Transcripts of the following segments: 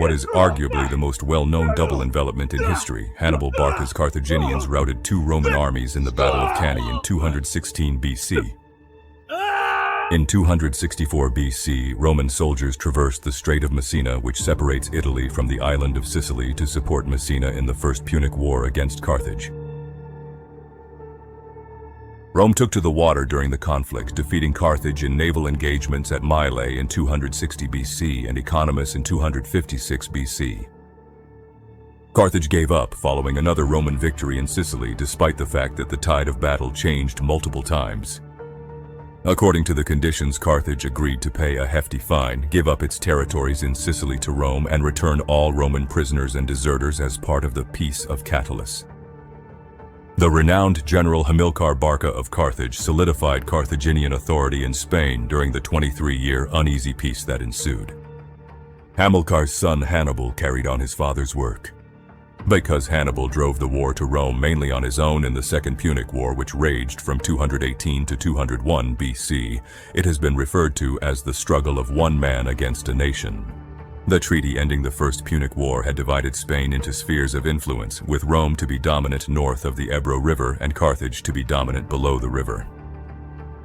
what is arguably the most well-known double envelopment in history, Hannibal Barca's Carthaginians routed two Roman armies in the Battle of Cannae in 216 BC. In 264 BC, Roman soldiers traversed the Strait of Messina, which separates Italy from the island of Sicily, to support Messina in the First Punic War against Carthage. Rome took to the water during the conflict, defeating Carthage in naval engagements at Mylae in 260 BC and Economus in 256 BC. Carthage gave up following another Roman victory in Sicily, despite the fact that the tide of battle changed multiple times. According to the conditions, Carthage agreed to pay a hefty fine, give up its territories in Sicily to Rome, and return all Roman prisoners and deserters as part of the Peace of Catullus. The renowned general Hamilcar Barca of Carthage solidified Carthaginian authority in Spain during the 23-year uneasy peace that ensued. Hamilcar's son Hannibal carried on his father's work. Because Hannibal drove the war to Rome mainly on his own in the Second Punic War, which raged from 218 to 201 BC, it has been referred to as the struggle of one man against a nation. The treaty ending the First Punic War had divided Spain into spheres of influence, with Rome to be dominant north of the Ebro River and Carthage to be dominant below the river.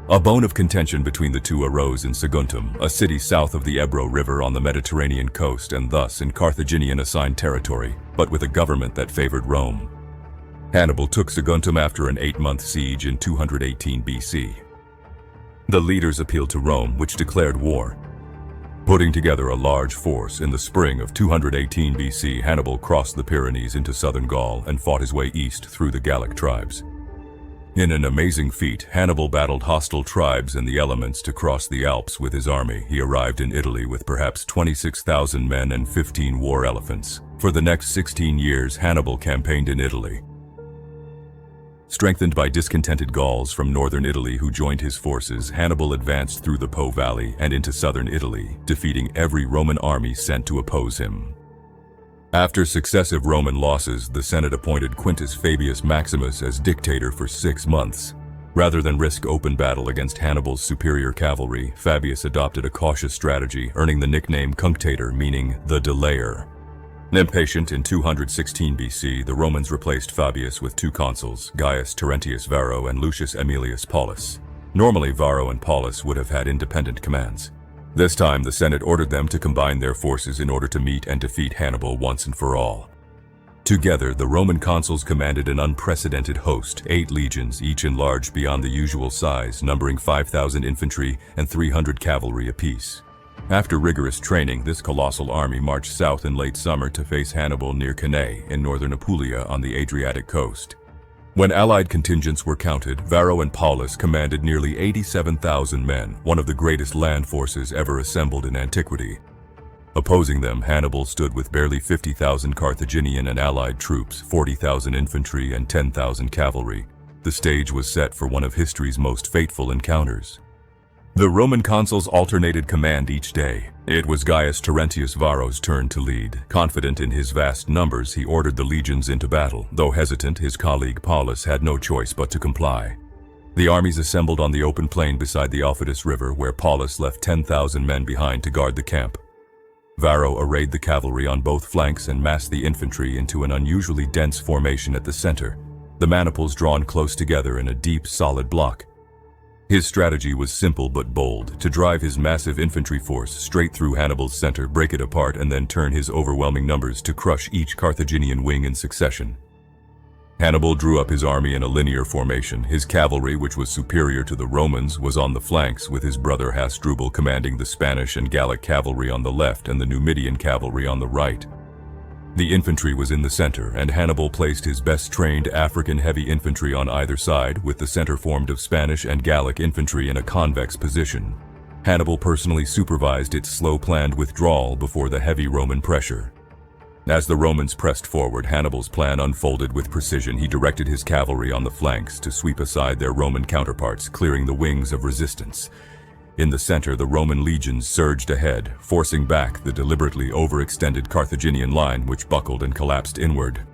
A bone of contention between the two arose in Saguntum, a city south of the Ebro River on the Mediterranean coast and thus in Carthaginian-assigned territory, but with a government that favored Rome. Hannibal took Saguntum after an 8-month siege in 218 BC. The leaders appealed to Rome, which declared war. Putting together a large force in the spring of 218 BC, Hannibal crossed the Pyrenees into southern Gaul and fought his way east through the Gallic tribes. In an amazing feat, Hannibal battled hostile tribes in the elements to cross the Alps with his army. He arrived in Italy with perhaps 26,000 men and 15 war elephants. For the next 16 years, Hannibal campaigned in Italy. Strengthened by discontented Gauls from northern Italy who joined his forces, Hannibal advanced through the Po Valley and into southern Italy, defeating every Roman army sent to oppose him. After successive Roman losses, the Senate appointed Quintus Fabius Maximus as dictator for 6 months. Rather than risk open battle against Hannibal's superior cavalry, Fabius adopted a cautious strategy, earning the nickname Cunctator, meaning the delayer. Impatient, in 216 BC, the Romans replaced Fabius with 2 consuls, Gaius Terentius Varro and Lucius Aemilius Paulus. Normally, Varro and Paulus would have had independent commands. This time, the Senate ordered them to combine their forces in order to meet and defeat Hannibal once and for all. Together, the Roman consuls commanded an unprecedented host, 8 legions, each enlarged beyond the usual size, numbering 5,000 infantry and 300 cavalry apiece. After rigorous training, this colossal army marched south in late summer to face Hannibal near Cannae in northern Apulia on the Adriatic coast. When allied contingents were counted, Varro and Paulus commanded nearly 87,000 men, one of the greatest land forces ever assembled in antiquity. Opposing them, Hannibal stood with barely 50,000 Carthaginian and allied troops, 40,000 infantry, and 10,000 cavalry. The stage was set for one of history's most fateful encounters. The Roman consuls alternated command each day. It was Gaius Terentius Varro's turn to lead. Confident in his vast numbers, he ordered the legions into battle. Though hesitant, his colleague Paulus had no choice but to comply. The armies assembled on the open plain beside the Aufidus River, where Paulus left 10,000 men behind to guard the camp. Varro arrayed the cavalry on both flanks and massed the infantry into an unusually dense formation at the center, the maniples drawn close together in a deep, solid block. His strategy was simple but bold, to drive his massive infantry force straight through Hannibal's center, break it apart, and then turn his overwhelming numbers to crush each Carthaginian wing in succession. Hannibal drew up his army in a linear formation. His cavalry, which was superior to the Romans, was on the flanks, with his brother Hasdrubal commanding the Spanish and Gallic cavalry on the left and the Numidian cavalry on the right. The infantry was in the center, and Hannibal placed his best-trained African heavy infantry on either side, with the center formed of Spanish and Gallic infantry in a convex position. Hannibal personally supervised its slow-planned withdrawal before the heavy Roman pressure. As the Romans pressed forward, Hannibal's plan unfolded with precision. He directed his cavalry on the flanks to sweep aside their Roman counterparts, clearing the wings of resistance. In the center, the Roman legions surged ahead, forcing back the deliberately overextended Carthaginian line, which buckled and collapsed inward.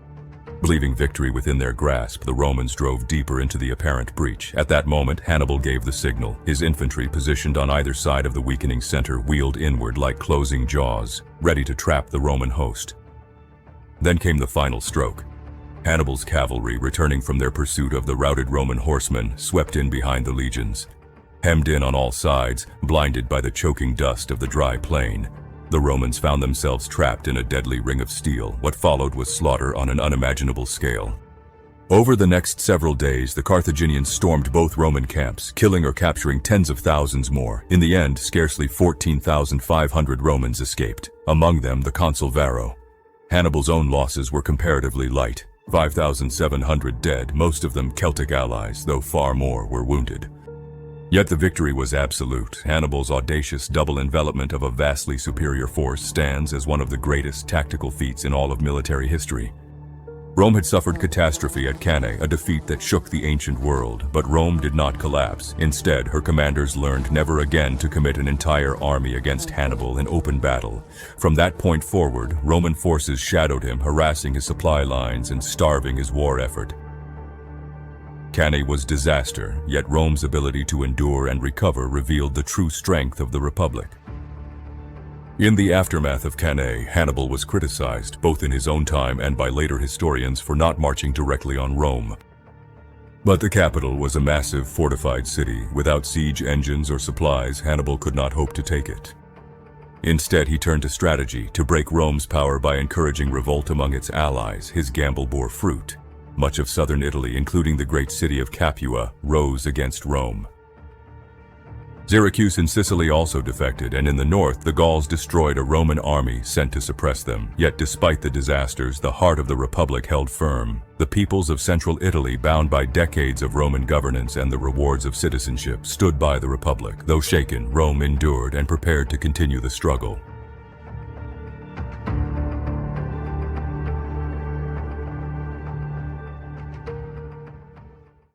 Believing victory within their grasp, the Romans drove deeper into the apparent breach. At that moment, Hannibal gave the signal. His infantry, positioned on either side of the weakening center, wheeled inward like closing jaws, ready to trap the Roman host. Then came the final stroke. Hannibal's cavalry, returning from their pursuit of the routed Roman horsemen, swept in behind the legions. Hemmed in on all sides, blinded by the choking dust of the dry plain, the Romans found themselves trapped in a deadly ring of steel. What followed was slaughter on an unimaginable scale. Over the next several days, the Carthaginians stormed both Roman camps, killing or capturing tens of thousands more. In the end, scarcely 14,500 Romans escaped, among them the consul Varro. Hannibal's own losses were comparatively light, 5,700 dead, most of them Celtic allies, though far more were wounded. Yet the victory was absolute. Hannibal's audacious double envelopment of a vastly superior force stands as one of the greatest tactical feats in all of military history. Rome had suffered catastrophe at Cannae, a defeat that shook the ancient world, but Rome did not collapse. Instead, her commanders learned never again to commit an entire army against Hannibal in open battle. From that point forward, Roman forces shadowed him, harassing his supply lines and starving his war effort. Cannae was disaster, yet Rome's ability to endure and recover revealed the true strength of the Republic. In the aftermath of Cannae, Hannibal was criticized, both in his own time and by later historians, for not marching directly on Rome. But the capital was a massive, fortified city. Without siege engines or supplies, Hannibal could not hope to take it. Instead, he turned to strategy. To break Rome's power by encouraging revolt among its allies, his gamble bore fruit. Much of southern Italy, including the great city of Capua, rose against Rome. Syracuse and Sicily also defected, and in the north, the Gauls destroyed a Roman army sent to suppress them. Yet despite the disasters, the heart of the Republic held firm. The peoples of central Italy, bound by decades of Roman governance and the rewards of citizenship, stood by the Republic. Though shaken, Rome endured and prepared to continue the struggle.